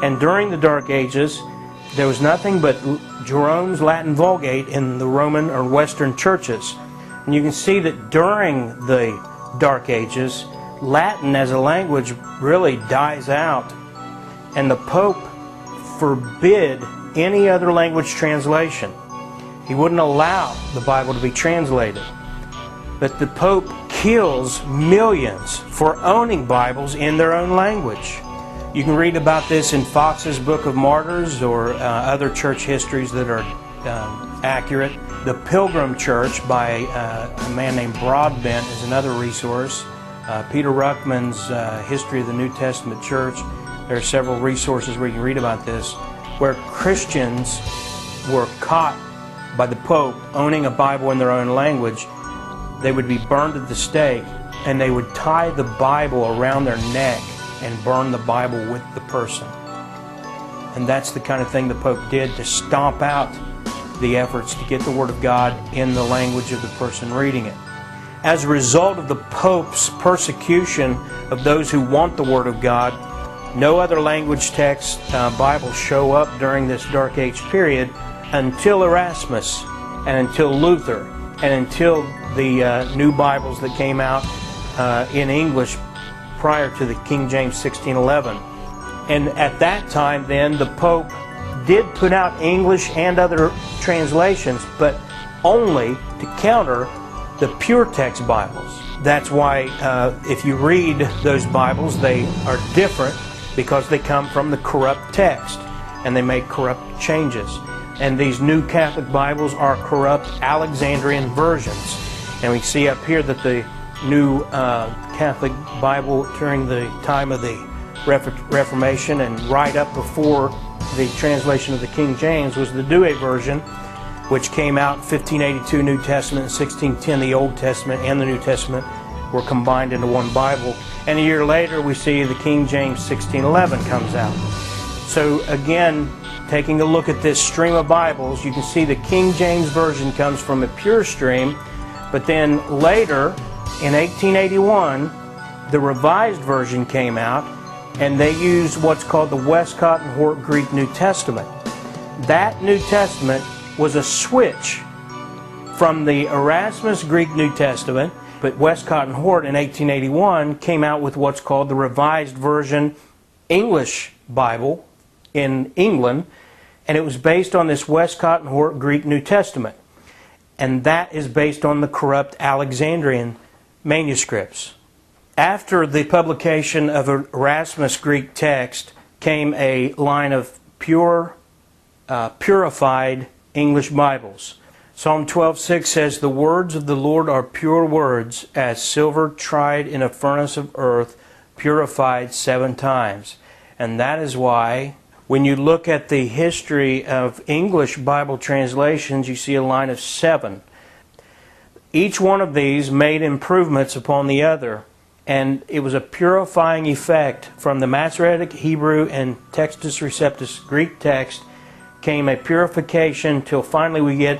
And during the Dark Ages, there was nothing but Jerome's Latin Vulgate in the Roman or Western churches. And you can see that during the Dark Ages, Latin as a language really dies out. And the Pope forbid any other language translation. He wouldn't allow the Bible to be translated. But the Pope kills millions for owning Bibles in their own language. You can read about this in Fox's Book of Martyrs or other church histories that are accurate. The Pilgrim Church by a man named Broadbent is another resource. Peter Ruckman's History of the New Testament Church. There are several resources where you can read about this, where Christians were caught by the Pope owning a Bible in their own language. They would be burned at the stake, and they would tie the Bible around their neck and burn the Bible with the person. And that's the kind of thing the Pope did to stomp out the efforts to get the Word of God in the language of the person reading it. As a result of the Pope's persecution of those who want the Word of God, no other language text Bibles show up during this Dark Age period until Erasmus and until Luther and until the new Bibles that came out in English prior to the King James 1611. And at that time then, the Pope did put out English and other translations, but only to counter the pure text Bibles. That's why if you read those Bibles, they are different because they come from the corrupt text and they make corrupt changes. And these new Catholic Bibles are corrupt Alexandrian versions. And we see up here that the new Catholic Bible during the time of the Reformation and right up before the translation of the King James was the Douay version, which came out in 1582 New Testament and 1610 the Old Testament and the New Testament were combined into one Bible. And a year later we see the King James 1611 comes out. So again, taking a look at this stream of Bibles, you can see the King James Version comes from a pure stream, but then later in 1881 the Revised Version came out and they used what's called the Westcott and Hort Greek New Testament. That New Testament was a switch from the Erasmus Greek New Testament, but Westcott and Hort in 1881 came out with what's called the Revised Version English Bible in England, and it was based on this Westcott and Hort Greek New Testament. And that is based on the corrupt Alexandrian manuscripts. After the publication of Erasmus Greek text came a line of purified English Bibles. Psalm 12:6 says, "The words of the Lord are pure words, as silver tried in a furnace of earth, purified 7 times." And that is why when you look at the history of English Bible translations, you see a line of 7. Each one of these made improvements upon the other, and it was a purifying effect. From the Masoretic Hebrew and Textus Receptus Greek text came a purification till finally we get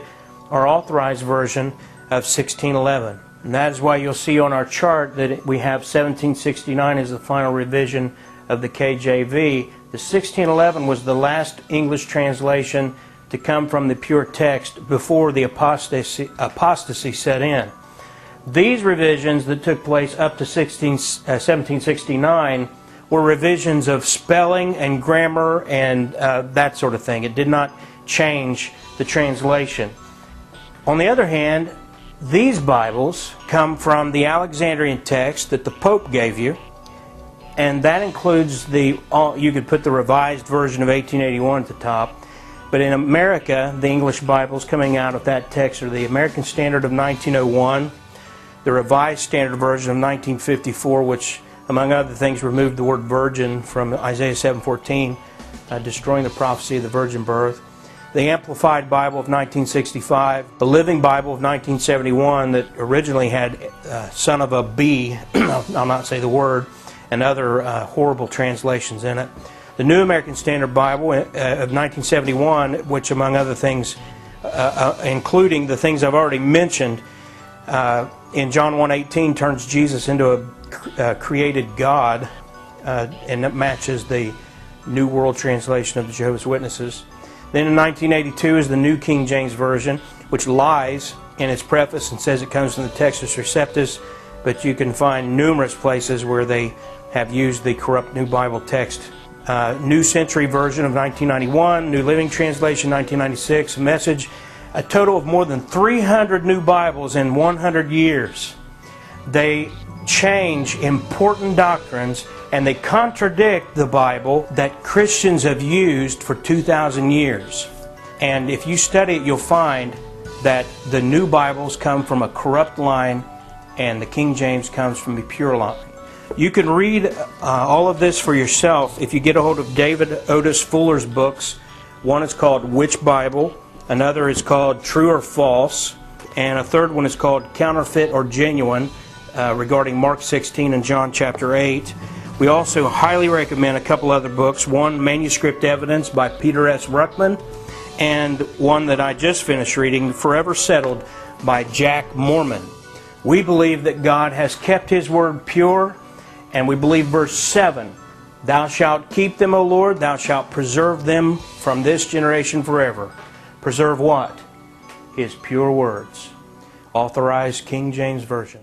our authorized version of 1611. And that is why you'll see on our chart that we have 1769 as the final revision of the KJV. The 1611 was the last English translation to come from the pure text before the apostasy set in. These revisions that took place up to 1769 were revisions of spelling and grammar and that sort of thing. It did not change the translation. On the other hand, these Bibles come from the Alexandrian text that the Pope gave you, and that includes you could put the Revised Version of 1881 at the top, but in America, the English Bibles coming out of that text are the American Standard of 1901, the Revised Standard Version of 1954, which, among other things, removed the word virgin from Isaiah 7:14, destroying the prophecy of the virgin birth. The Amplified Bible of 1965, the Living Bible of 1971 that originally had son of a bee, I'll not say the word, and other horrible translations in it. The New American Standard Bible of 1971, which among other things, including the things I've already mentioned, in John 1:18 turns Jesus into a created God, and it matches the New World Translation of the Jehovah's Witnesses. Then in 1982 is the New King James Version, which lies in its preface and says it comes from the Textus Receptus, but you can find numerous places where they have used the corrupt New Bible text. New Century Version of 1991, New Living Translation 1996, Message, a total of more than 300 new Bibles in 100 years. They change important doctrines and they contradict the Bible that Christians have used for 2,000 years. And if you study it, you'll find that the new Bibles come from a corrupt line and the King James comes from a pure line. You can read all of this for yourself if you get a hold of David Otis Fuller's books. One is called Which Bible? Another is called True or False? And a third one is called Counterfeit or Genuine, regarding Mark 16 and John chapter 8. We also highly recommend a couple other books. One, Manuscript Evidence by Peter S. Ruckman, and one that I just finished reading, Forever Settled by Jack Mormon. We believe that God has kept His Word pure, and we believe verse 7, Thou shalt keep them, O Lord, Thou shalt preserve them from this generation forever. Preserve what? His pure words. Authorized King James Version.